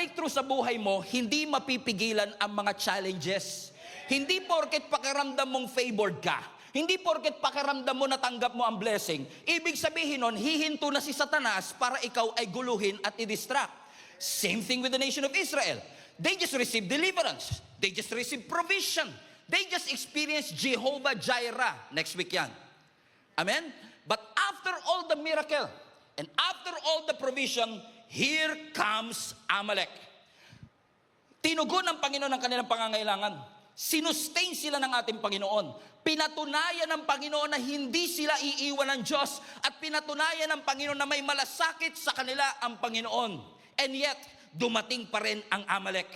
breakthrough sa buhay mo, hindi mapipigilan ang mga challenges. Hindi porket pakiramdam mong favored ka, hindi porket pakiramdam mo natanggap mo ang blessing, ibig sabihin nun, hihinto na si Satanas para ikaw ay guluhin at i-distract. Same thing with the nation of Israel. They just received deliverance. They just received provision. They just experienced Jehovah Jireh. Next week yan. Amen? But after all the miracle, and after all the provision, here comes Amalek. Tinugon ng Panginoon ang kanilang pangangailangan. Sinustain sila ng ating Panginoon. Pinatunayan ng Panginoon na hindi sila iiwan ng Diyos. At pinatunayan ng Panginoon na may malasakit sa kanila ang Panginoon. And yet, dumating pa rin ang Amalek.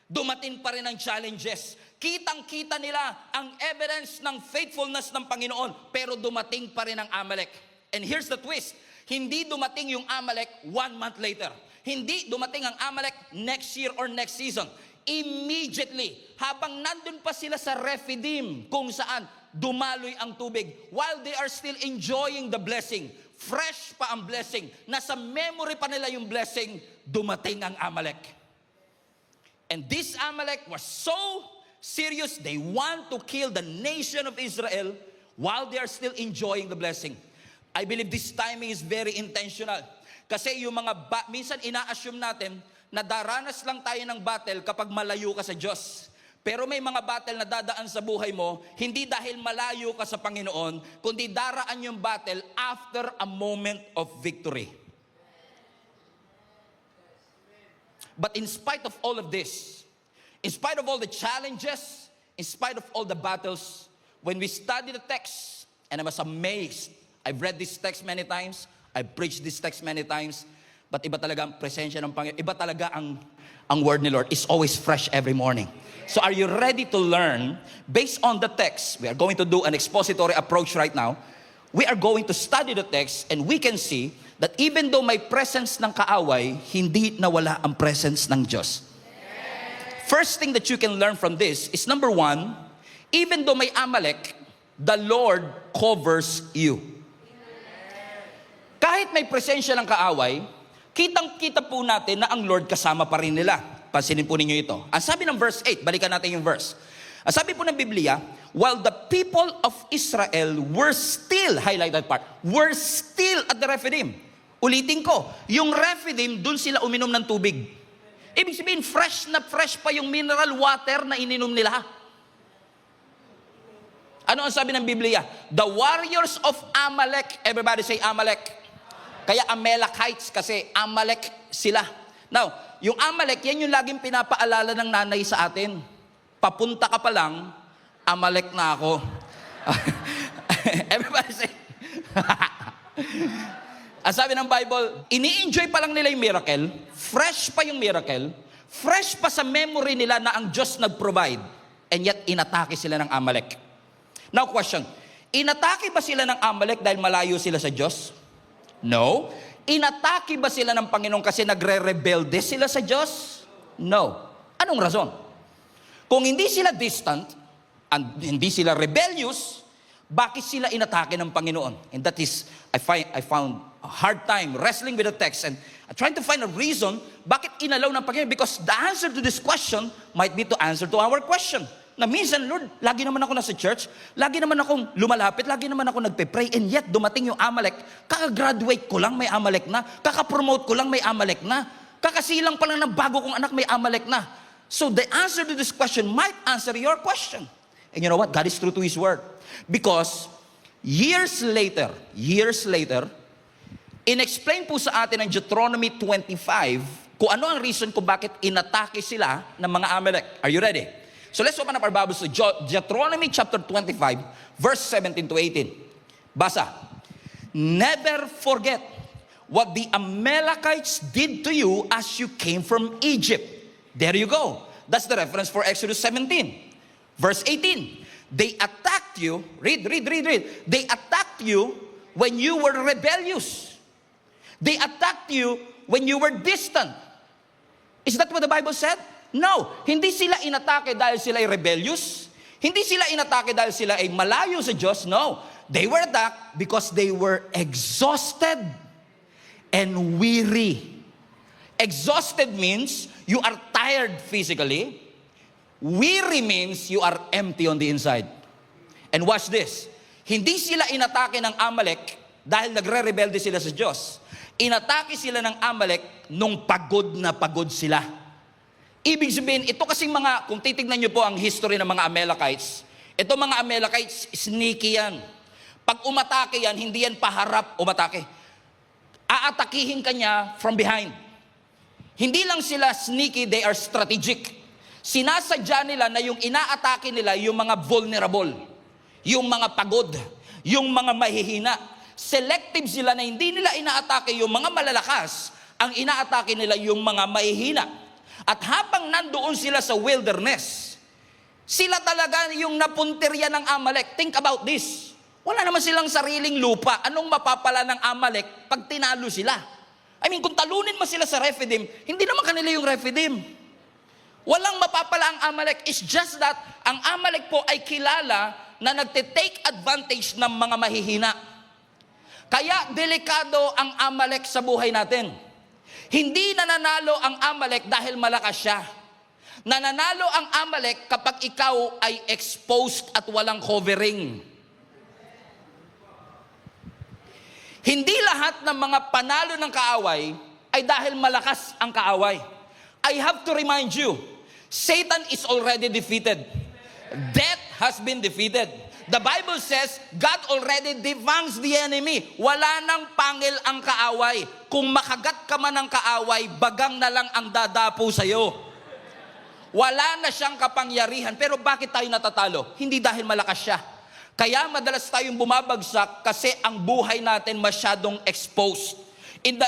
Dumating pa rin ang challenges. Kitang-kita nila ang evidence ng faithfulness ng Panginoon. Pero dumating pa rin ang Amalek. And here's the twist. Hindi dumating yung Amalek 1 month later. Hindi dumating ang Amalek next year or next season. Immediately, habang nandun pa sila sa Rephidim, kung saan dumaloy ang tubig, while they are still enjoying the blessing, fresh pa ang blessing, nasa memory pa nila yung blessing, dumating ang Amalek. And this Amalek was so serious, they want to kill the nation of Israel while they are still enjoying the blessing. I believe this timing is very intentional. Kasi yung mga, minsan ina-assume natin na daranas lang tayo ng battle kapag malayo ka sa Diyos. Pero may mga battle na dadaan sa buhay mo, hindi dahil malayo ka sa Panginoon, kundi daraan yung battle after a moment of victory. But in spite of all of this, in spite of all the challenges, in spite of all the battles, when we study the text, and I was amazed, I've read this text many times, I've preached this text many times, but iba talaga ang presensya ng Panginoon, iba talaga ang word ni Lord is always fresh every morning. So are you ready to learn based on the text? We are going to do an expository approach right now. We are going to study the text and we can see that even though may presence ng kaaway, hindi nawala ang presence ng Diyos. First thing that you can learn from this is number 1, even though may Amalek, the Lord covers you. Kahit may presensya ng kaaway, kitang-kita po natin na ang Lord kasama pa rin nila. Pansinin po ninyo ito. Ang sabi ng verse 8, balikan natin yung verse. Ang sabi po ng Biblia, while the people of Israel were still, highlight that part, were still at the Rephidim. Ulitin ko, yung Rephidim, dun sila uminom ng tubig. Ibig sabihin, fresh na fresh pa yung mineral water na ininom nila. Ano ang sabi ng Biblia? The warriors of Amalek, everybody say Amalek. Kaya Amalekites kasi Amalek sila. Now, yung Amalek, yan yung laging pinapaalala ng nanay sa atin. Papunta ka pa lang, Amalek na ako. Everybody say, ang sabi ng Bible, ini-enjoy pa lang nila yung miracle, fresh pa yung miracle, fresh pa sa memory nila na ang Diyos nag-provide, and yet inatake sila ng Amalek. Now question, inatake ba sila ng Amalek dahil malayo sila sa Diyos? No. Inatake ba sila ng Panginoon kasi nagre-rebelde sila sa Diyos? No. Anong rason? Kung hindi sila distant, and hindi sila rebellious, bakit sila inatake ng Panginoon? And that is, I found a hard time wrestling with the text and trying to find a reason bakit inalaw ng Panginoon. Because the answer to this question might be to answer to our question. Na minsan, Lord, lagi naman ako nasa church, lagi naman akong lumalapit, lagi naman ako nagpe-pray, and yet dumating yung Amalek, kaka-graduate ko lang may Amalek na, kaka-promote ko lang may Amalek na, kakasilang pa lang ng bago kong anak may Amalek na. So the answer to this question might answer your question. And you know what? God is true to His word. Because years later, in-explain po sa atin ng Deuteronomy 25 kung ano ang reason kung bakit inatake sila ng mga Amalek. Are you ready? So let's open up our Bibles to Deuteronomy chapter 25, verse 17 to 18. Basa. Never forget what the Amalekites did to you as you came from Egypt. There you go. That's the reference for Exodus 17. Verse 18. They attacked you. Read. They attacked you when you were rebellious. They attacked you when you were distant. Is that what the Bible said? No, hindi sila inatake dahil sila ay rebellious. Hindi sila inatake dahil sila ay malayo sa Diyos. No, they were attacked because they were exhausted and weary. Exhausted means you are tired physically. Weary means you are empty on the inside. And watch this. Hindi sila inatake ng Amalek dahil nagre-rebelde sila sa Diyos. Inatake sila ng Amalek nung pagod na pagod sila. Ibig sabihin, ito kasing mga, kung titignan nyo po ang history ng mga Amalekites, ito mga Amalekites, sneaky yan. Pag umatake yan, hindi yan paharap umatake. Aatakihin ka niya from behind. Hindi lang sila sneaky, they are strategic. Sinasadya nila na yung inaatake nila yung mga vulnerable, yung mga pagod, yung mga mahihina. Selective sila na hindi nila inaatake yung mga malalakas, ang inaatake nila yung mga mahihina. At habang nandoon sila sa wilderness, sila talaga yung napuntirya ng Amalek. Think about this. Wala naman silang sariling lupa. Anong mapapala ng Amalek pag tinalo sila? I mean, kung talunin mo sila sa Rephidim, hindi naman kanila yung Rephidim. Walang mapapala ang Amalek. It's just that ang Amalek po ay kilala na nagte-take advantage ng mga mahihina. Kaya delikado ang Amalek sa buhay natin. Hindi nananalo ang Amalek dahil malakas siya. Nananalo ang Amalek kapag ikaw ay exposed at walang covering. Hindi lahat ng mga panalo ng kaaway ay dahil malakas ang kaaway. I have to remind you, Satan is already defeated. Death has been defeated. The Bible says, God already devangs the enemy. Wala nang pangil ang kaaway. Kung makagat ka man ng kaaway, bagang na lang ang dadapo sa'yo. Wala na siyang kapangyarihan. Pero bakit tayo natatalo? Hindi dahil malakas siya. Kaya madalas tayong bumabagsak kasi ang buhay natin masyadong exposed. In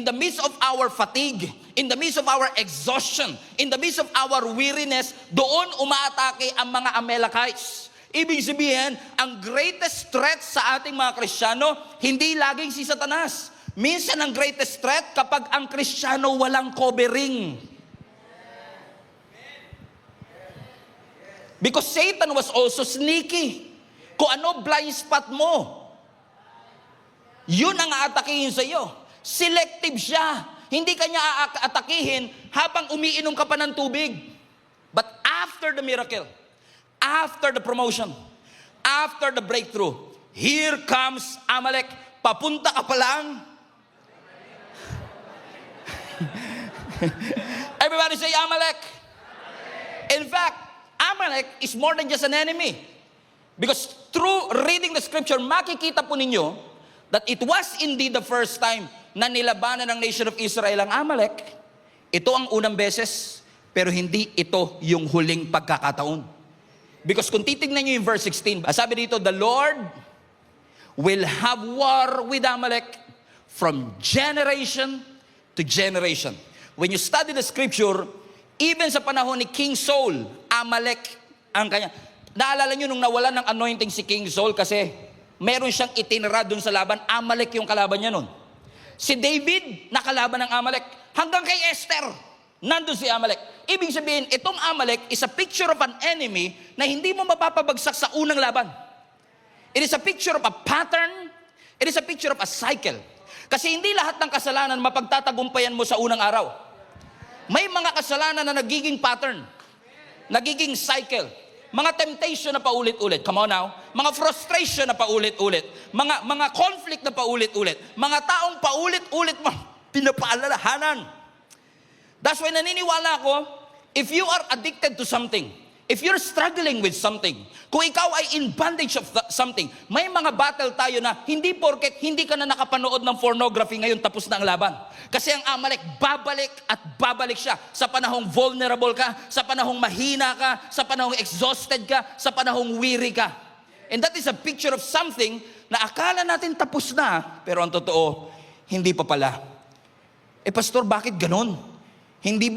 the midst of our fatigue, in the midst of our exhaustion, in the midst of our weariness, doon umaatake ang mga Amalekites. Ibig sabihin, ang greatest threat sa ating mga Kristiyano, hindi laging si Satanas. Minsan ang greatest threat kapag ang Kristiyano walang covering. Because Satan was also sneaky. Kung ano blind spot mo, yun ang aatakihin sa iyo. Selective siya. Hindi ka niya aatakihin habang umiinom ka pa ng tubig. But after the miracle, after the promotion, after the breakthrough, here comes Amalek. Papunta ka pa lang. Everybody say Amalek. In fact, Amalek is more than just an enemy. Because through reading the scripture, makikita po ninyo that it was indeed the first time na nilabanan ng nation of Israel ang Amalek. Ito ang unang beses, pero hindi ito yung huling pagkakataon. Because kung titignan nyo yung verse 16, sabi dito, the Lord will have war with Amalek from generation to generation. When you study the scripture, even sa panahon ni King Saul, Amalek ang kanya. Naalala nyo nung nawalan ng anointing si King Saul kasi meron siyang itinira dun sa laban, Amalek yung kalaban niya nun. Si David, nakalaban ng Amalek. Hanggang kay Esther, nandun si Amalek. Ibig sabihin, itong Amalek is a picture of an enemy na hindi mo mapapabagsak sa unang laban. It is a picture of a pattern. It is a picture of a cycle. Kasi hindi lahat ng kasalanan mapagtatagumpayan mo sa unang araw. May mga kasalanan na nagiging pattern, nagiging cycle. Mga temptation na paulit-ulit. Come on now. Mga frustration na paulit-ulit. Mga conflict na paulit-ulit. Mga taong paulit-ulit mo pinapaalalahanan. That's why naniniwala ako, if you are addicted to something, if you're struggling with something, kung ikaw ay in bondage of something, may mga battle tayo na hindi porket hindi ka na nakapanood ng pornography ngayon tapos na ang laban. Kasi ang Amalek, babalik at babalik siya sa panahong vulnerable ka, sa panahong mahina ka, sa panahong exhausted ka, sa panahong weary ka. And that is a picture of something na akala natin tapos na, pero ang totoo, hindi pa pala. Pastor, bakit ganon? Hindi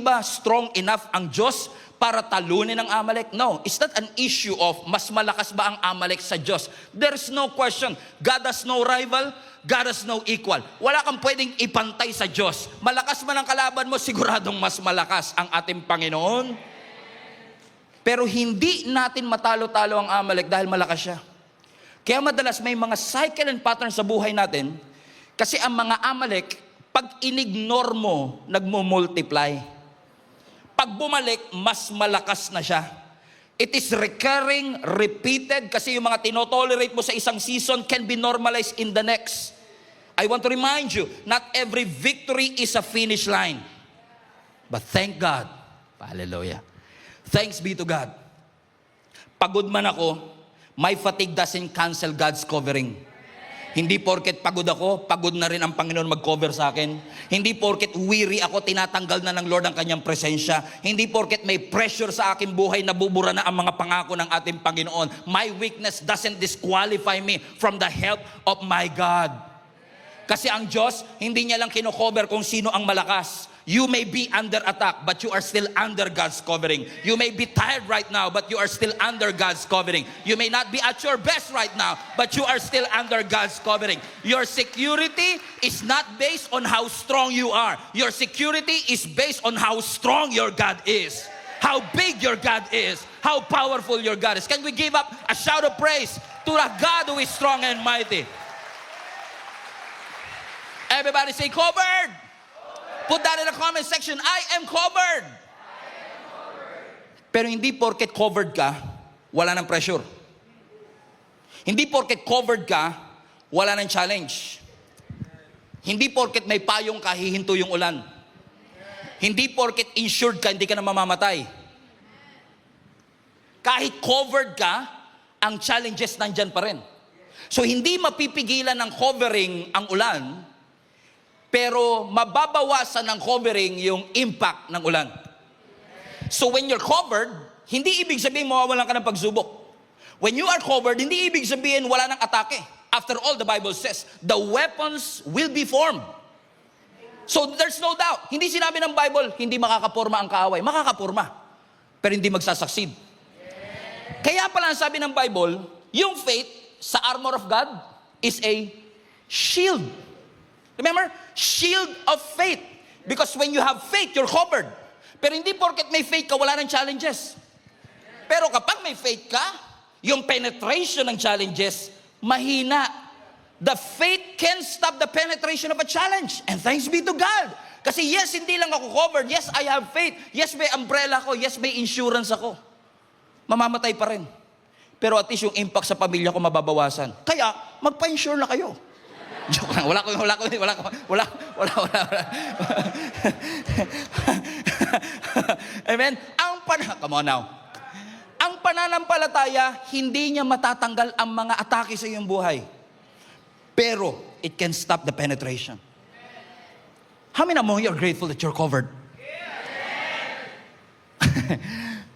ba strong enough ang Diyos para talunin ang Amalek? No, it's not an issue of mas malakas ba ang Amalek sa Diyos. There's no question. God has no rival, God has no equal. Wala kang pwedeng ipantay sa Diyos. Malakas man ang kalaban mo, siguradong mas malakas ang ating Panginoon. Pero hindi natin matalo-talo ang Amalek dahil malakas siya. Kaya madalas may mga cycle and pattern sa buhay natin kasi ang mga Amalek, pag inignore mo, nagmo-multiply. pag bumalik, mas malakas na siya. It is recurring, repeated, kasi yung mga tinotolerate mo sa isang season can be normalized in the next. I want to remind you, not every victory is a finish line. But thank God, hallelujah, thanks be to God. Pagod man ako, my fatigue doesn't cancel God's covering. Hindi porket pagod ako, pagod na rin ang Panginoon mag-cover sa akin. Hindi porket weary ako, tinatanggal na ng Lord ang kanyang presensya. Hindi porket may pressure sa aking buhay, nabubura na ang mga pangako ng ating Panginoon. My weakness doesn't disqualify me from the help of my God. Kasi ang Diyos, hindi niya lang kino-cover kung sino ang malakas. You may be under attack, but you are still under God's covering. You may be tired right now, but you are still under God's covering. You may not be at your best right now, but you are still under God's covering. Your security is not based on how strong you are. Your security is based on how strong your God is. How big your God is. How powerful your God is. Can we give up a shout of praise to a God who is strong and mighty? Everybody say, covered. Put that in the comment section. I am covered. Pero hindi porket covered ka, wala ng pressure. Hindi porket covered ka, wala ng challenge. Hindi porket may payong ka, hihinto yung ulan. Hindi porket insured ka, hindi ka na mamamatay. Kahit covered ka, ang challenges nandyan pa rin. So hindi mapipigilan ng covering ang ulan, pero mababawasan ng covering yung impact ng ulan. So when you're covered, hindi ibig sabihin mawawalan ka ng pagsubok. When you are covered, hindi ibig sabihin wala ng atake. After all, the Bible says, the weapons will be formed. So there's no doubt. Hindi sinabi ng Bible, hindi makakaporma ang kaaway. Makakaporma, pero hindi magsasucceed. Kaya pala ang sabi ng Bible, yung faith sa armor of God is a shield. Remember? Shield of faith. Because when you have faith, you're covered. Pero hindi porket may faith ka, wala ng challenges. Pero kapag may faith ka, yung penetration ng challenges, mahina. The faith can stop the penetration of a challenge. And thanks be to God. Kasi yes, hindi lang ako covered. Yes, I have faith. Yes, may umbrella ko. Yes, may insurance ako. Mamamatay pa rin. Pero at least yung impact sa pamilya ko mababawasan. Kaya, magpa-insure na kayo. Joke lang. Wala. Amen? Come on now. Ang pananampalataya, hindi niya matatanggal ang mga atake sa iyong buhay. Pero, it can stop the penetration. How many among you are grateful that you're covered?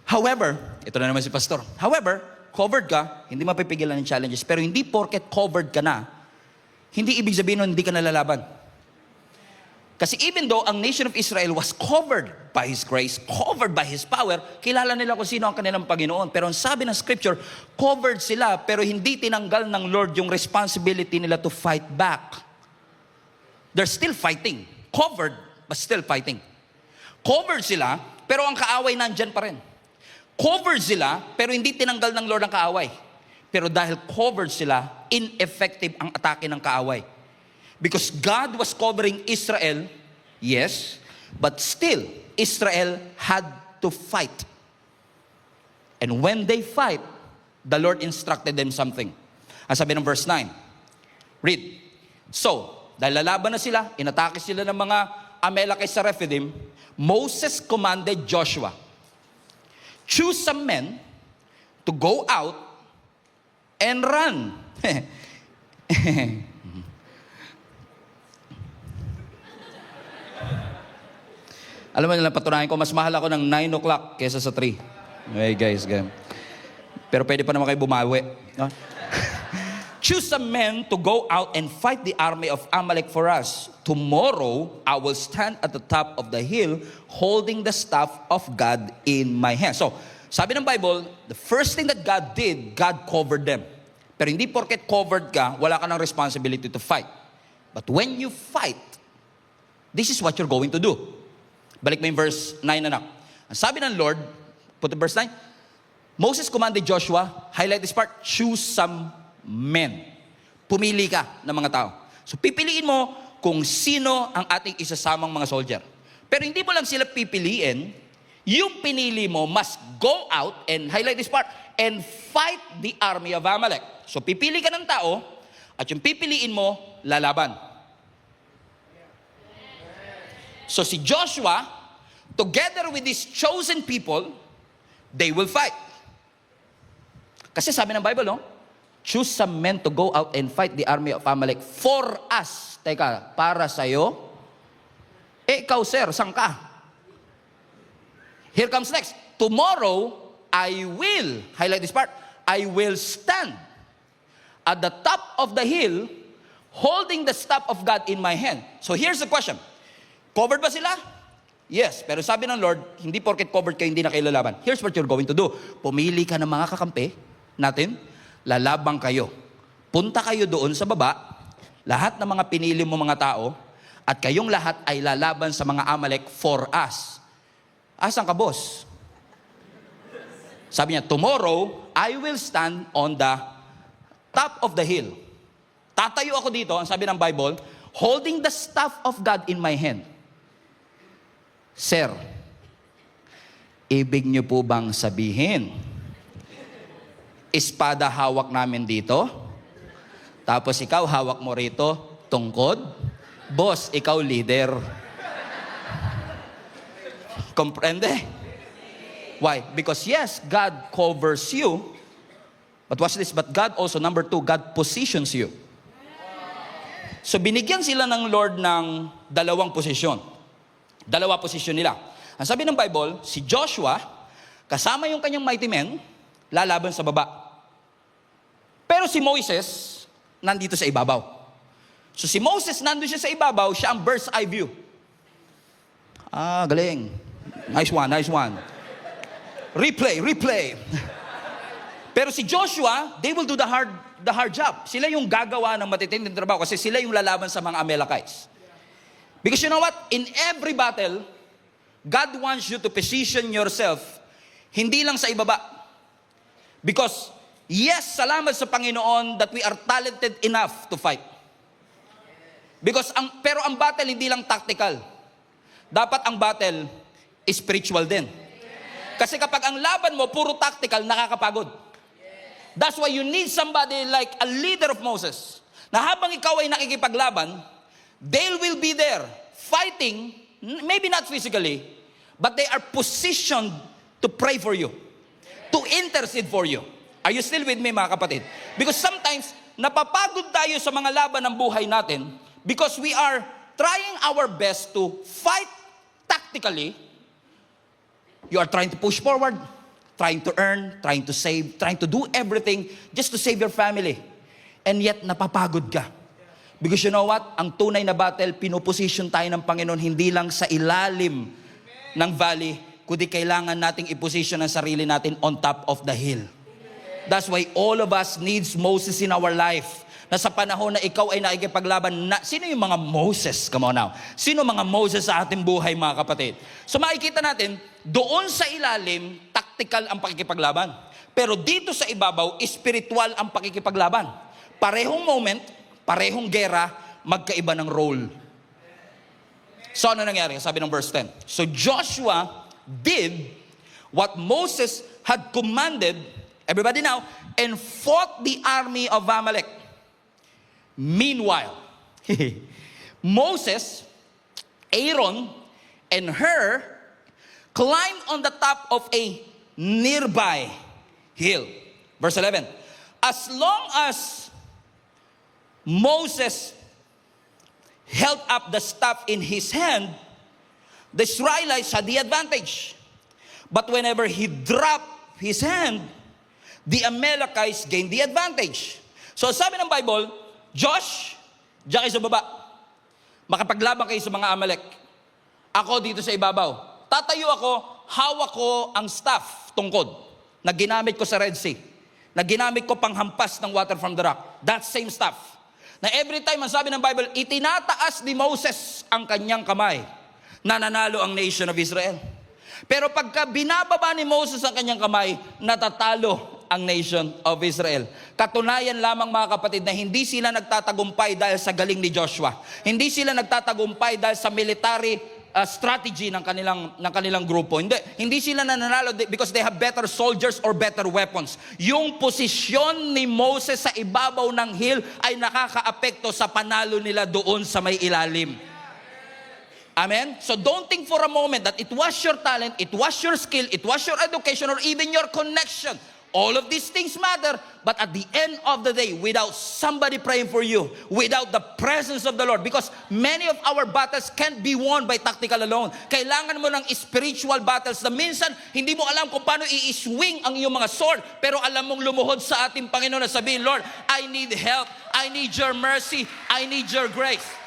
However, ito na naman si Pastor. However, covered ka, hindi mapipigilan ng challenges. Pero hindi porket covered ka na, hindi ibig sabihin nun hindi ka nalalaban. Kasi even though ang nation of Israel was covered by His grace, covered by His power, kilala nila kung sino ang kanilang Panginoon. Pero ang sabi ng Scripture, covered sila pero hindi tinanggal ng Lord yung responsibility nila to fight back. They're still fighting. Covered, but still fighting. Covered sila, pero ang kaaway nandyan pa rin. Covered sila, pero hindi tinanggal ng Lord ang kaaway. Pero dahil covered sila, ineffective ang atake ng kaaway. Because God was covering Israel, yes, but still, Israel had to fight. And when they fight, the Lord instructed them something. Ang sabi ng verse 9, read. So, dahil lalaban na sila, inatake sila ng mga Amalekite sa Rephidim, Moses commanded Joshua, choose some men to go out and run. Alam mo nila, patunayan ko, mas mahal ako ng 9 o'clock kesa sa 3. Okay guys, ganyan. Pero pwede pa naman kayo bumawi. No? Choose some men to go out and fight the army of Amalek for us. Tomorrow, I will stand at the top of the hill holding the staff of God in my hand. So, sabi ng Bible, the first thing that God did, God covered them. Pero hindi porket covered ka, wala ka ng responsibility to fight. But when you fight, this is what you're going to do. Balik mo yung verse 9 anak. Ang sabi ng Lord, put the verse 9, Moses commanded Joshua, highlight this part, choose some men. Pumili ka ng mga tao. So pipiliin mo kung sino ang ating isasamang mga soldier. Pero hindi mo lang sila pipiliin, yung pinili mo must go out, and highlight this part, and fight the army of Amalek. So pipili ka ng tao, at yung pipiliin mo, lalaban. So si Joshua, together with his chosen people, they will fight. Kasi sabi ng Bible, no? Choose some men to go out and fight the army of Amalek for us. Teka, para sa'yo? Ikaw, sir, saan ka? Here comes next. Tomorrow, I will, highlight this part, I will stand at the top of the hill holding the staff of God in my hand. So here's the question. Covered ba sila? Yes. Pero sabi ng Lord, hindi porket covered kayo, hindi na kayo lalaban. Here's what you're going to do. Pumili ka ng mga kakampi natin, lalabang kayo. Punta kayo doon sa baba, lahat ng mga pinili mo mga tao, at kayong lahat ay lalaban sa mga Amalek for us. Asan ka, boss? Sabi niya, tomorrow, I will stand on the top of the hill. Tatayo ako dito, ang sabi ng Bible, holding the staff of God in my hand. Sir, ibig niyo po bang sabihin, espada hawak namin dito, tapos ikaw hawak mo rito, tungkod? Boss, ikaw leader. Comprende? Why? Because yes, God covers you. But watch this, but God also, number 2, God positions you. So binigyan sila ng Lord ng dalawang posisyon. Dalawa posisyon nila. Ang sabi ng Bible, si Joshua, kasama yung kanyang mighty men, lalaban sa baba. Pero si Moses, nandito sa ibabaw. So si Moses, nandun siya sa ibabaw, siya ang bird's eye view. Ah, galing. Nice one. Replay. Pero si Joshua, they will do the hard job. Sila yung gagawa ng matitinding trabaho kasi sila yung lalaban sa mga Amalekites. Because you know what? In every battle, God wants you to position yourself hindi lang sa ibaba. Because, yes, salamat sa Panginoon that we are talented enough to fight. Because, pero ang battle hindi lang tactical. Dapat ang battle spiritual din. Kasi kapag ang laban mo puro tactical, nakakapagod. That's why you need somebody like a leader of Moses, na habang ikaw ay nakikipaglaban, they will be there fighting, maybe not physically, but they are positioned to pray for you, to intercede for you. Are you still with me, mga kapatid? Because sometimes, napapagod tayo sa mga laban ng buhay natin because we are trying our best to fight tactically. You are trying to push forward, trying to earn, trying to save, trying to do everything just to save your family. And yet, napapagod ka. Because you know what? Ang tunay na battle, pinoposition tayo ng Panginoon hindi lang sa ilalim ng valley, kundi kailangan nating iposition ang sarili natin on top of the hill. That's why all of us needs Moses in our life. Na sa panahon na ikaw ay nakikipaglaban, sino yung mga Moses? Come on now. Sino mga Moses sa ating buhay, mga kapatid? So makikita natin, doon sa ilalim, tactical ang pakikipaglaban. Pero dito sa ibabaw, spiritual ang pakikipaglaban. Parehong moment, parehong gera, magkaiba ng role. So ano nangyari? Sabi ng verse 10. So Joshua did what Moses had commanded, everybody now, and fought the army of Amalek. Meanwhile, Moses, Aaron, and Hur climbed on the top of a nearby hill. Verse 11. As long as Moses held up the staff in his hand, the Israelites had the advantage. But whenever he dropped his hand, the Amalekites gained the advantage. So sabi ng Bible, Josh, diyan kayo sa baba. Makapaglaban kayo sa mga Amalek. Ako dito sa ibabaw. Tatayo ako, hawak ko ang staff, tungkod, na ginamit ko sa Red Sea. Na ginamit ko panghampas ng water from the rock. That same staff. Na every time, ang sabi ng Bible, itinataas ni Moses ang kanyang kamay. Nananalo ang nation of Israel. Pero pagka binababa ni Moses ang kanyang kamay, natatalo ang nation of Israel. Katunayan lamang, mga kapatid, na hindi sila nagtatagumpay dahil sa galing ni Joshua. Hindi sila nagtatagumpay dahil sa military strategy ng kanilang grupo. Hindi sila nananalo because they have better soldiers or better weapons. Yung posisyon ni Moses sa ibabaw ng hill ay nakakaapekto sa panalo nila doon sa may ilalim. Amen? So don't think for a moment that it was your talent, it was your skill, it was your education, or even your connection. All of these things matter, but at the end of the day, without somebody praying for you, without the presence of the Lord, because many of our battles can't be won by tactical alone. Kailangan mo ng spiritual battles na minsan, hindi mo alam kung paano i-swing ang iyong mga sword, pero alam mong lumuhod sa ating Panginoon na sabihin, Lord, I need help, I need your mercy, I need your grace.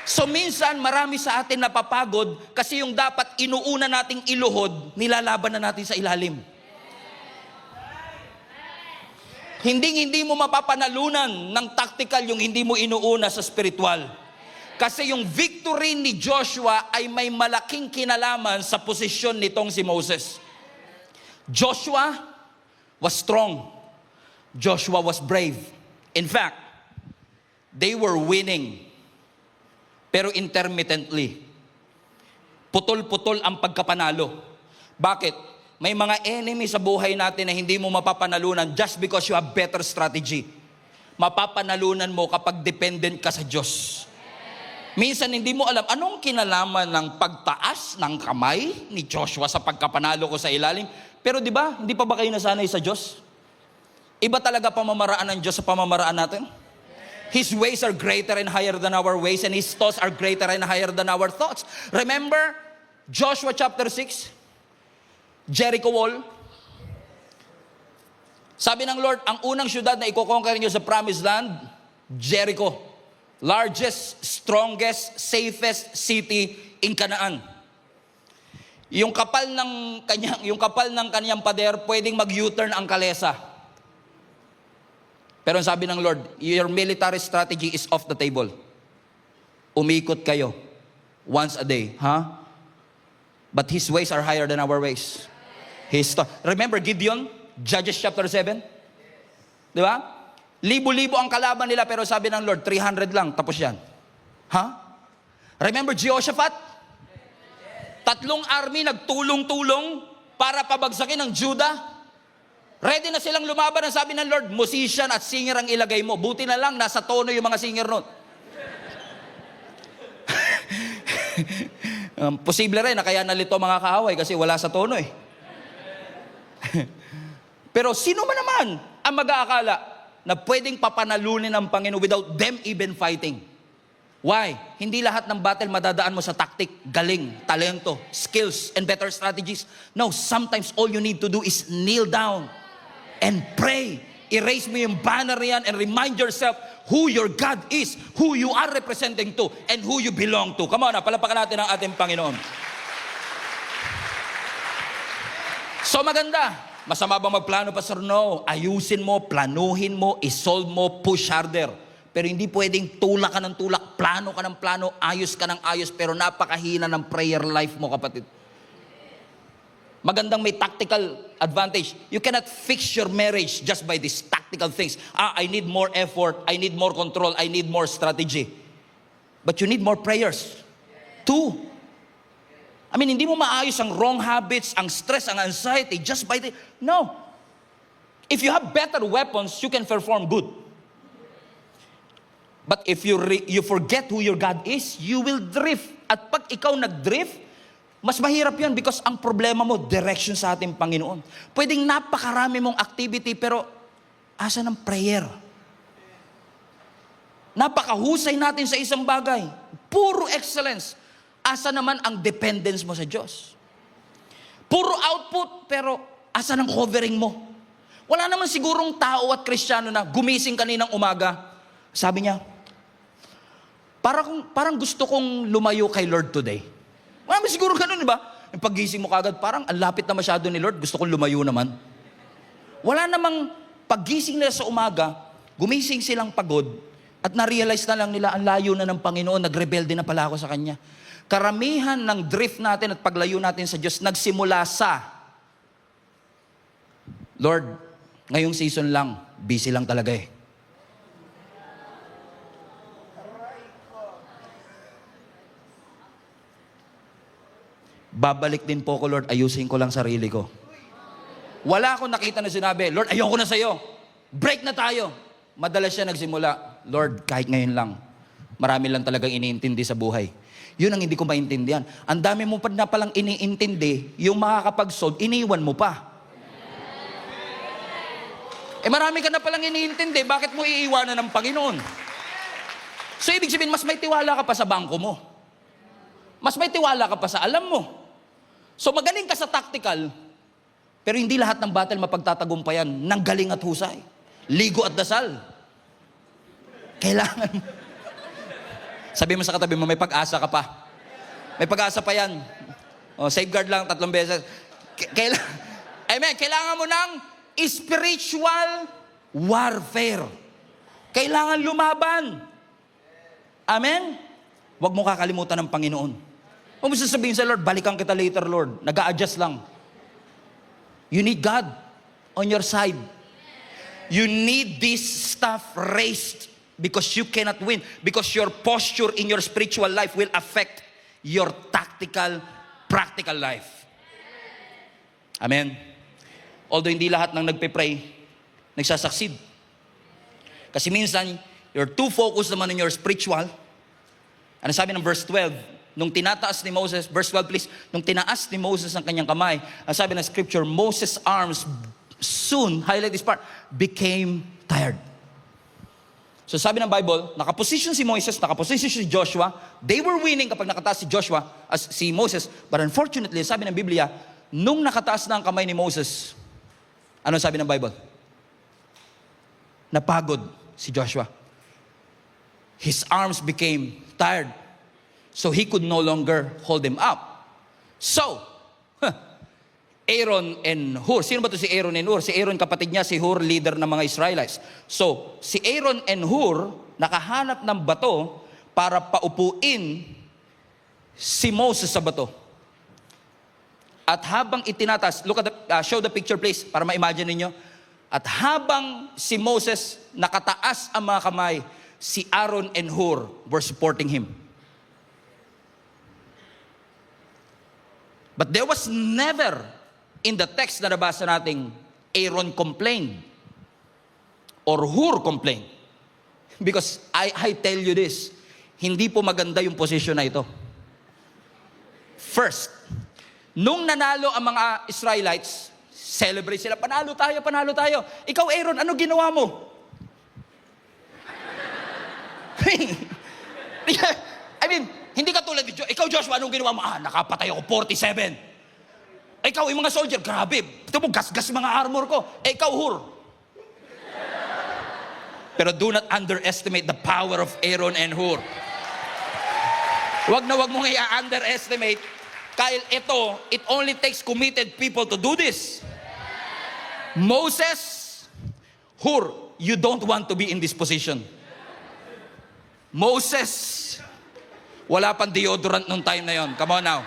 So minsan, marami sa atin napapagod kasi yung dapat inuuna nating iluhod, nilalaban na natin sa ilalim. Hindi mo mapapanalunan ng tactical yung hindi mo inuuna sa spiritual. Kasi yung victory ni Joshua ay may malaking kinalaman sa posisyon nitong si Moses. Joshua was strong. Joshua was brave. In fact, they were winning. Pero intermittently. Putol-putol ang pagkapanalo. Bakit? May mga enemy sa buhay natin na hindi mo mapapanalunan just because you have better strategy. Mapapanalunan mo kapag dependent ka sa Diyos. Minsan hindi mo alam, anong kinalaman ng pagtaas ng kamay ni Joshua sa pagkapanalo ko sa ilalim? Pero di ba, hindi pa ba kayo nasanay sa Diyos? Iba talaga pamamaraan ng Diyos sa pamamaraan natin? His ways are greater and higher than our ways, and His thoughts are greater and higher than our thoughts. Remember, Joshua chapter 6, Jericho wall. Sabi ng Lord, ang unang syudad na i-conquer niyo sa promised land, Jericho. Largest, strongest, safest city in Canaan. Yung kapal ng kanyang pader, pwedeng mag-U-turn ang kalesa. Pero sabi ng Lord, your military strategy is off the table. Umikot kayo once a day. But His ways are higher than our ways. Remember Gideon? Judges chapter 7? Di ba? Libo-libo ang kalaban nila pero sabi ng Lord, 300 lang, tapos yan. Remember Jehoshaphat? 3 army nagtulong-tulong para pabagsakin ng Judah. Ready na silang lumaban. Ang sabi ng Lord, musician at singer ang ilagay mo. Buti na lang, nasa tono yung mga singer nun. Posible rin na kaya nalito mga kaaway kasi wala sa tono eh. Pero sino man naman ang mag-aakala na pwedeng papanalunin ng Panginoon without them even fighting? Why? Hindi lahat ng battle madadaan mo sa tactic, galing, talento, skills, and better strategies. No, sometimes all you need to do is kneel down and pray. Erase mo yung banner yan and remind yourself who your God is, who you are representing to, and who you belong to. Come on, palapakan natin ang ating Panginoon. So maganda. Masama bang magplano, Pastor? No. Ayusin mo, planuhin mo, isolve mo, push harder. Pero hindi pwedeng tulak ka ng tulak, plano ka ng plano, ayos ka ng ayos, pero napakahina ng prayer life mo, kapatid. Magandang may tactical advantage. You cannot fix your marriage just by these tactical things. I need more effort, I need more control, I need more strategy. But you need more prayers. 2. Hindi mo maayos ang wrong habits, ang stress, ang anxiety just by the... No. If you have better weapons, you can perform good. But if you forget who your God is, you will drift. At pag ikaw nag-drift, mas mahirap yan because ang problema mo, direction sa ating Panginoon. Pwedeng napakarami mong activity, pero asa ng prayer? Napakahusay natin sa isang bagay. Puro excellence. Asa naman ang dependence mo sa Diyos? Puro output, pero asa ng covering mo? Wala naman sigurong tao at Kristiyano na gumising kaninang umaga. Sabi niya, parang gusto kong lumayo kay Lord today. Wala naman siguro ganun, di ba? Yung paggising mo kagad, parang ang lapit na masyado ni Lord, gusto kong lumayo naman. Wala namang paggising nila sa umaga, gumising silang pagod, at na-realize na lang nila, ang layo na ng Panginoon, nagrebelde na pala ako sa Kanya. Karamihan ng drift natin at paglayo natin sa Diyos, nagsimula sa, Lord, ngayong season lang, busy lang talaga eh. babalik din po ko, Lord, ayusin ko lang sarili ko. Wala akong nakita na sinabi, Lord, ayoko na sa'yo. Break na tayo. Madalas siya nagsimula, Lord, kahit ngayon lang, marami lang talagang iniintindi sa buhay. Yun ang hindi ko maintindihan. Ang dami mo pa na palang iniintindi, yung makakapag-solve, iniwan mo pa. Marami ka na palang iniintindi, bakit mo iiwanan ng Panginoon? So, ibig sabihin, mas may tiwala ka pa sa bangko mo. Mas may tiwala ka pa sa alam mo. So, magaling ka sa tactical, pero hindi lahat ng battle mapagtatagumpayan ng galing at husay. Ligo at dasal. Kailangan. Sabi mo sa katabi mo, may pag-asa ka pa. May pag-asa pa yan. O, safeguard lang 3 beses. Amen. Kailangan mo ng spiritual warfare. Kailangan lumaban. Amen? Huwag mo kakalimutan ng Panginoon. Huwag mo sasabihin sa Lord, balikan kita later, Lord. Nag-a-adjust lang. You need God on your side. You need this stuff raised because you cannot win. Because your posture in your spiritual life will affect your tactical, practical life. Amen? Although hindi lahat ng nagpe-pray, nagsasucceed. Kasi minsan, you're too focused naman in your spiritual. Ano sabi ng verse 12? Nung tinataas ni Moses, verse 12 please, nung tinaas ni Moses ang kanyang kamay, ang sabi ng scripture, Moses' arms soon, highlight this part, became tired. So sabi ng Bible, nakaposition si Moses, nakaposition si Joshua, they were winning kapag nakataas si Joshua, as si Moses, but unfortunately, sabi ng Biblia, nung nakataas na ang kamay ni Moses, ano sabi ng Bible? Napagod si Joshua. His arms became tired. So he could no longer hold them up. So, Aaron and Hur. Sino ba to si Aaron and Hur? Si Aaron kapatid niya, si Hur leader ng mga Israelites. So, si Aaron and Hur nakahanap ng bato para paupuin si Moses sa bato. At habang itinatas, look at the, show the picture please, para ma-imagine ninyo. At habang si Moses nakataas ang mga kamay, si Aaron and Hur were supporting him. But there was never in the text na nabasa nating Aaron complained or Hur complained. Because I tell you this, hindi po maganda yung posisyon na ito. First, nung nanalo ang mga Israelites, celebrate sila, panalo tayo, panalo tayo. Ikaw Aaron, ano ginawa mo? I mean, hindi ka tulad ni Joshua. Ikaw Joshua, anong ginawa mo? Nakapatay ako 47. Ikaw, yung mga soldier, grabe. Ito mo, gas-gas mga armor ko. Ikaw, Hur. Pero do not underestimate the power of Aaron and Hur. Wag mong i-underestimate. Kyle, it only takes committed people to do this. Moses, Hur, you don't want to be in this position. Moses, wala pang deodorant nung time na yon. Come on now.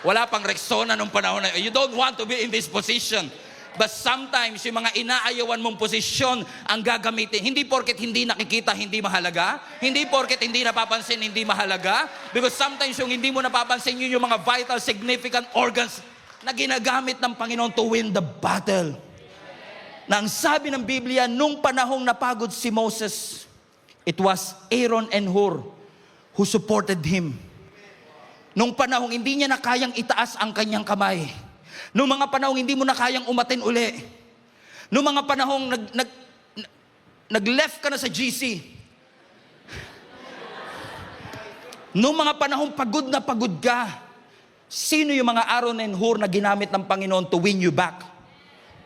Wala pang Rexona nung panahon na yon. You don't want to be in this position. But sometimes, yung mga inaayawan mong posisyon ang gagamitin. Hindi porket hindi nakikita, hindi mahalaga. Hindi porket hindi napapansin, hindi mahalaga. Because sometimes yung hindi mo napapansin, yun yung mga vital, significant organs na ginagamit ng Panginoon to win the battle. Na ang sabi ng Biblia, nung panahong napagod si Moses, it was Aaron and Hur who supported him. Nung panahong hindi niya na kayang itaas ang kanyang kamay. Nung mga panahong hindi mo na kayang umatin uli. Nung mga panahong nag-left ka na sa GC. Nung mga panahong pagod na pagod ka. Sino yung mga Aaron and Hur na ginamit ng Panginoon to win you back?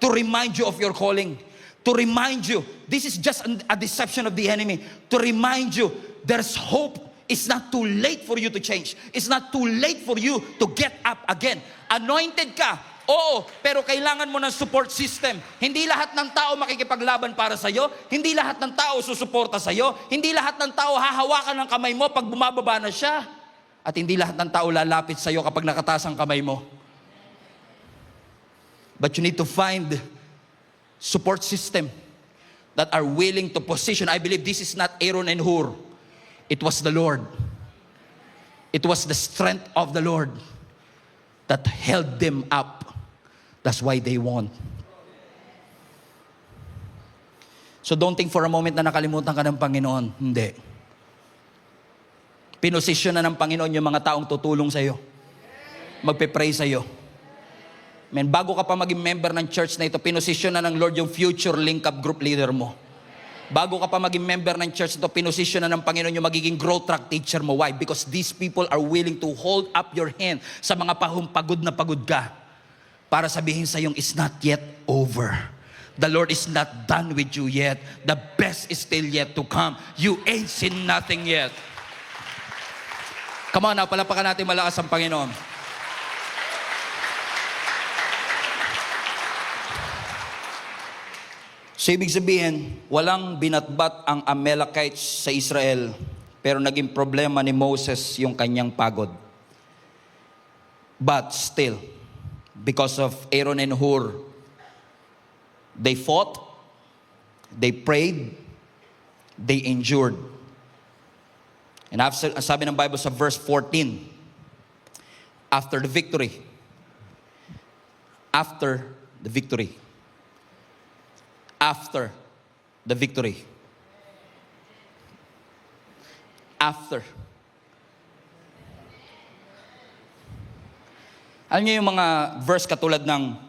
To remind you of your calling. To remind you, this is just a deception of the enemy. To remind you, there's hope. It's not too late for you to change. It's not too late for you to get up again. Anointed ka, oo, pero kailangan mo ng support system. Hindi lahat ng tao makikipaglaban para sa'yo. Hindi lahat ng tao susuporta sa'yo. Hindi lahat ng tao hahawakan ng kamay mo pag bumababa na siya. At hindi lahat ng tao lalapit sa'yo kapag nakataas ang kamay mo. But you need to find support system that are willing to position. I believe this is not Aaron and Hur. It was the Lord. It was the strength of the Lord that held them up. That's why they won. So don't think for a moment na nakalimutan ka ng Panginoon. Hindi. Pinosisyon na ng Panginoon yung mga taong tutulong sa iyo. Magpe-pray sa iyo. Man, bago ka pa maging member ng church na ito, pinosisyon na ng Lord yung future link-up group leader mo. Bago ka pa maging member ng church ito, pinosisyon na ng Panginoon yung magiging growth track teacher mo. Why? Because these people are willing to hold up your hand sa mga pagod na pagod ka para sabihin sa yung it's not yet over. The Lord is not done with you yet. The best is still yet to come. You ain't seen nothing yet. Come on, palapakan natin malakas ang Panginoon. So, ibig sabihin, walang binatbat ang Amalekites sa Israel, pero naging problema ni Moses yung kanyang pagod. But still, because of Aaron and Hur, they fought, they prayed, they endured. And sabi ng Bible sa verse 14, after the victory, after the victory, after the victory, after. Alam niyo yung mga verse katulad ng,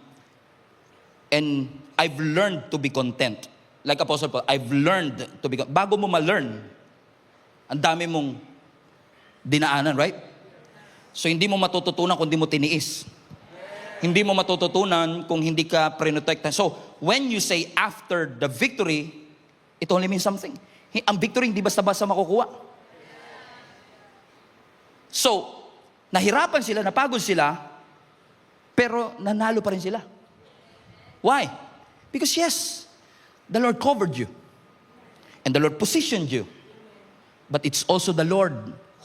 and I've learned to be content. Like Apostle Paul, I've learned to be content. Bago mo ma-learn, ang dami mong dinaanan, right? So hindi mo matututunan kung hindi mo tiniis. Hindi mo matututunan kung hindi ka prinotektan. So, when you say after the victory, it only means something. Ang victory hindi basta-basta makukuha. So, nahirapan sila, napagod sila, pero nanalo pa rin sila. Why? Because yes, the Lord covered you. And the Lord positioned you. But it's also the Lord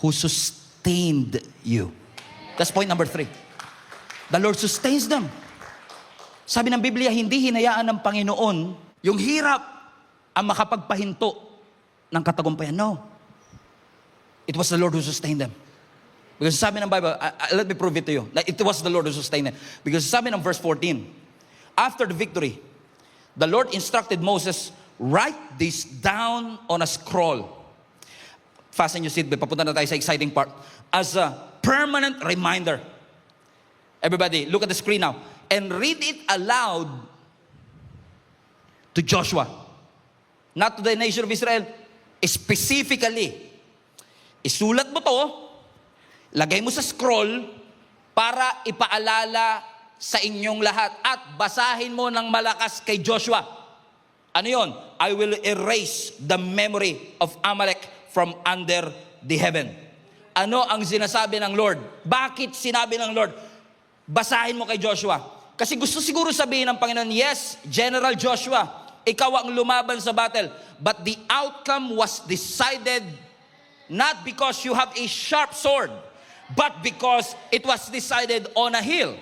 who sustained you. That's point number 3. The Lord sustains them. Sabi ng Biblia, hindi hinayaan ng Panginoon yung hirap ang makapagpahinto ng katagumpayan. No. It was the Lord who sustained them. Because sabi ng Bible, let me prove it to you. It was the Lord who sustained them. Because sabi ng verse 14, after the victory, the Lord instructed Moses, write this down on a scroll. Fasten your seatbelt. Papunta na tayo sa exciting part. As a permanent reminder. Everybody, look at the screen now. And read it aloud to Joshua. Not to the nation of Israel. Specifically. Isulat mo to, lagay mo sa scroll, para ipaalala sa inyong lahat. At basahin mo ng malakas kay Joshua. Ano yon? I will erase the memory of Amalek from under the heaven. Ano ang sinasabi ng Lord? Bakit sinabi ng Lord? Basahin mo kay Joshua. Kasi gusto siguro sabihin ng Panginoon, yes, General Joshua, ikaw ang lumaban sa battle. But the outcome was decided not because you have a sharp sword, but because it was decided on a hill.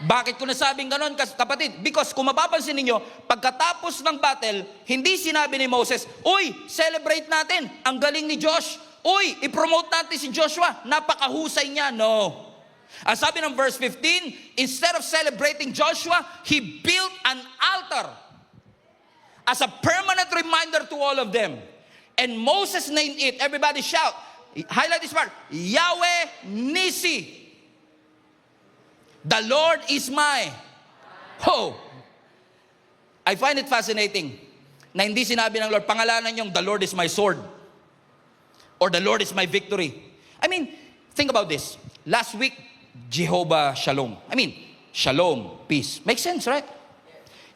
Bakit ko nasabing ganon, kapatid? Because kung mapapansin ninyo, pagkatapos ng battle, hindi sinabi ni Moses, uy, celebrate natin, ang galing ni Josh. Uy, i-promote natin si Joshua, napakahusay niya. No. Ang sabi ng verse 15, instead of celebrating Joshua, he built an altar as a permanent reminder to all of them. And Moses named it, everybody shout, highlight this part, Yahweh Nisi. The Lord is my hope. I find it fascinating na hindi sinabi ng Lord, pangalanan yung the Lord is my sword or the Lord is my victory. I mean, think about this. Last week, Jehovah Shalom. I mean, Shalom, peace. Makes sense, right?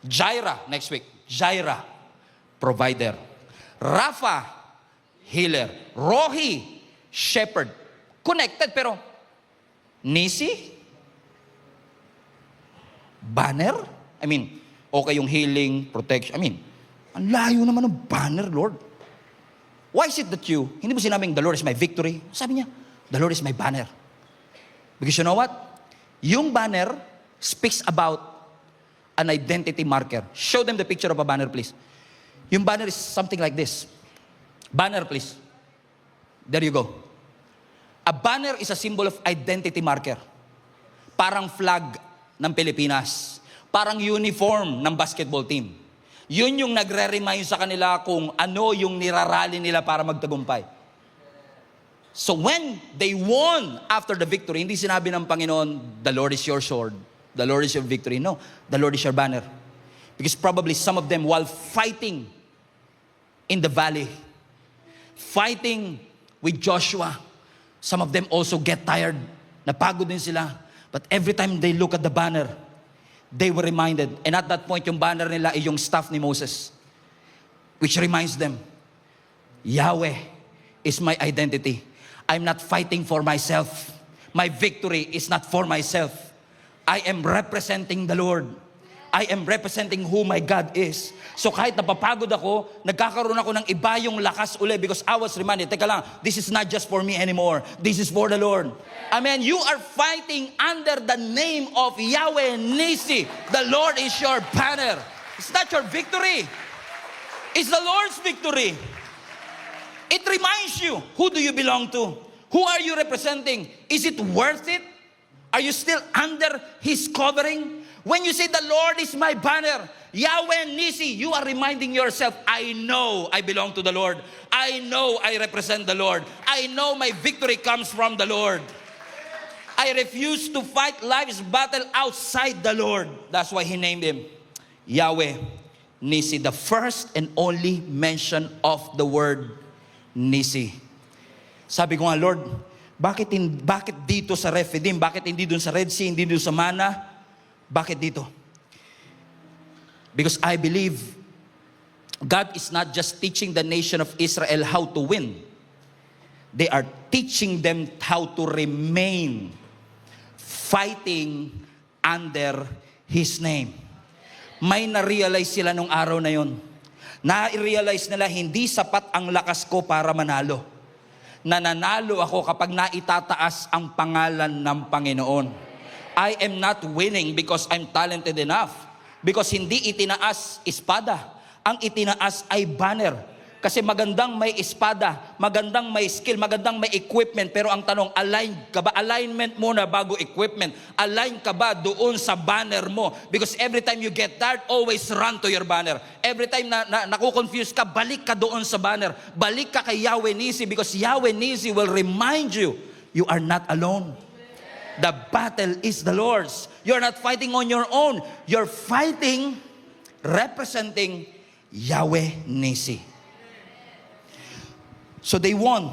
Jireh, next week. Jireh, provider. Rapha, healer. Rohi, shepherd. Connected, pero Nisi, banner? I mean, okay yung healing, protection. I mean, ang layo naman ng banner, Lord. Why is it that hindi mo sinabing, the Lord is my victory? Sabi niya, the Lord is my banner. Because you know what? Yung banner speaks about an identity marker. Show them the picture of a banner, please. Yung banner is something like this. Banner, please. There you go. A banner is a symbol of identity marker. parang flag ng Pilipinas. Parang uniform ng basketball team. Yun yung nagre-remind sa kanila kung ano yung nirarally nila para magtagumpay. So when they won after the victory, hindi sinabi ng Panginoon, the Lord is your sword, the Lord is your victory. No, the Lord is your banner. Because probably some of them, while fighting in the valley, fighting with Joshua, some of them also get tired. Napagod din sila. But every time they look at the banner, they were reminded. And at that point, yung banner nila ay yung staff ni Moses. Which reminds them, Yahweh is my identity. I'm not fighting for myself. My victory is not for myself. I am representing the Lord. I am representing who my God is. So kahit napapagod ako, nagkakaroon ako ng iba yung lakas uli because I was reminded, teka lang, this is not just for me anymore. This is for the Lord. Amen. You are fighting under the name of Yahweh Nisi. The Lord is your banner. It's not your victory. It's the Lord's victory. It reminds you, who do you belong to? Who are you representing? Is it worth it? Are you still under His covering? When you say, the Lord is my banner, Yahweh Nisi, you are reminding yourself, I know I belong to the Lord. I know I represent the Lord. I know my victory comes from the Lord. I refuse to fight life's battle outside the Lord. That's why He named Him Yahweh Nisi, the first and only mention of the word Nisi. Sabi ko nga, Lord, bakit dito sa Rephidim? Bakit hindi dun sa Red Sea? Hindi dun sa Mana? Bakit dito? Because I believe God is not just teaching the nation of Israel how to win. They are teaching them how to remain fighting under His name. May na-realize sila nung araw na yon. Na-realize nila hindi sapat ang lakas ko para manalo. Nananalo ako kapag naitataas ang pangalan ng Panginoon. I am not winning because I'm talented enough. Because hindi itinaas espada. Ang itinaas ay banner. Kasi magandang may espada, magandang may skill, magandang may equipment. Pero ang tanong, align ka ba? Alignment muna bago equipment. Align ka ba doon sa banner mo? Because every time you get tired, always run to your banner. Every time na nakukonfuse ka, balik ka doon sa banner. Balik ka kay Yahweh Nisi because Yahweh Nisi will remind you, you are not alone. The battle is the Lord's. You're not fighting on your own. You're fighting, representing Yahweh Nisi. So they won.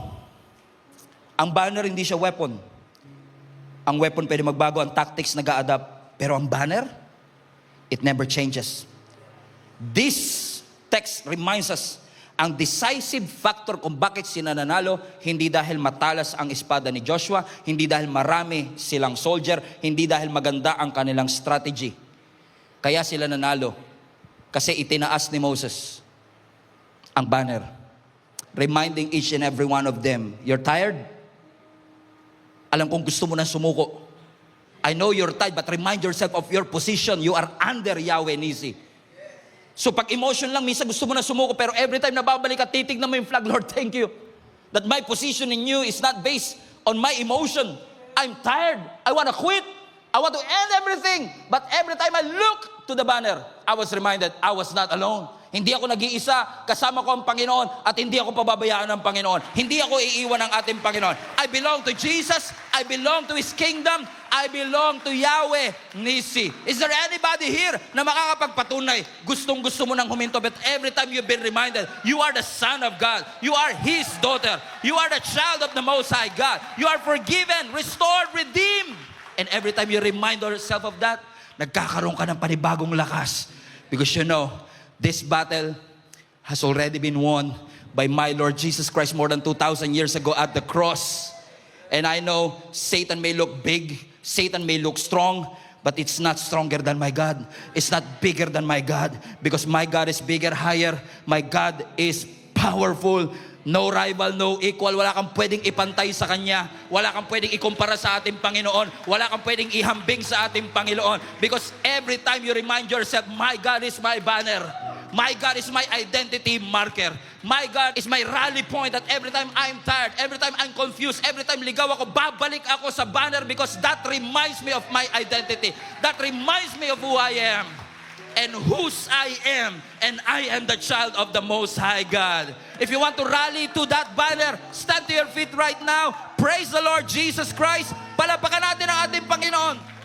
Ang banner hindi siya weapon. Ang weapon pwede magbago, ang tactics nag-a-adapt. Pero ang banner, it never changes. This text reminds us, ang decisive factor kung bakit sila nanalo, hindi dahil matalas ang espada ni Joshua, hindi dahil marami silang soldier, hindi dahil maganda ang kanilang strategy. Kaya sila nanalo. Kasi itinaas ni Moses ang banner. Reminding each and every one of them, you're tired? Alam kong gusto mo na sumuko. I know you're tired, but remind yourself of your position. You are under Yahweh Nisi. So pag emotion lang, minsan gusto mo na sumuko, pero every time na babalik at titignan mo yung flag, Lord, thank you. That my position in you is not based on my emotion. I'm tired. I want to quit. I want to end everything. But every time I look to the banner, I was reminded I was not alone. Hindi ako nag-iisa, kasama ko ang Panginoon at hindi ako pababayaan ng Panginoon. Hindi ako iiwan ng ating Panginoon. I belong to Jesus. I belong to His kingdom. I belong to Yahweh Nisi. Is there anybody here na makakapagpatunay? Gustong-gusto mo nang huminto, but every time you've been reminded, you are the son of God. You are His daughter. You are the child of the Most High God. You are forgiven, restored, redeemed. And every time you remind yourself of that, nagkakaroon ka ng panibagong lakas. Because you know, this battle has already been won by my Lord Jesus Christ more than 2,000 years ago at the cross. And I know Satan may look big, Satan may look strong, but it's not stronger than my God. It's not bigger than my God. Because my God is bigger, higher. My God is powerful. No rival, no equal. Wala kang pwedeng ipantay sa Kanya. Wala kang pwedeng ikumpara sa ating Panginoon. Wala kang pwedeng ihambing sa ating Panginoon. Because every time you remind yourself, my God is my banner. My God is my identity marker. My God is my rally point that every time I'm tired, every time I'm confused, every time ligaw ako, babalik ako sa banner because that reminds me of my identity. That reminds me of who I am and whose I am, and I am the child of the Most High God. If you want to rally to that banner, stand to your feet right now. Praise the Lord Jesus Christ. Palapakan natin ang ating Panginoon.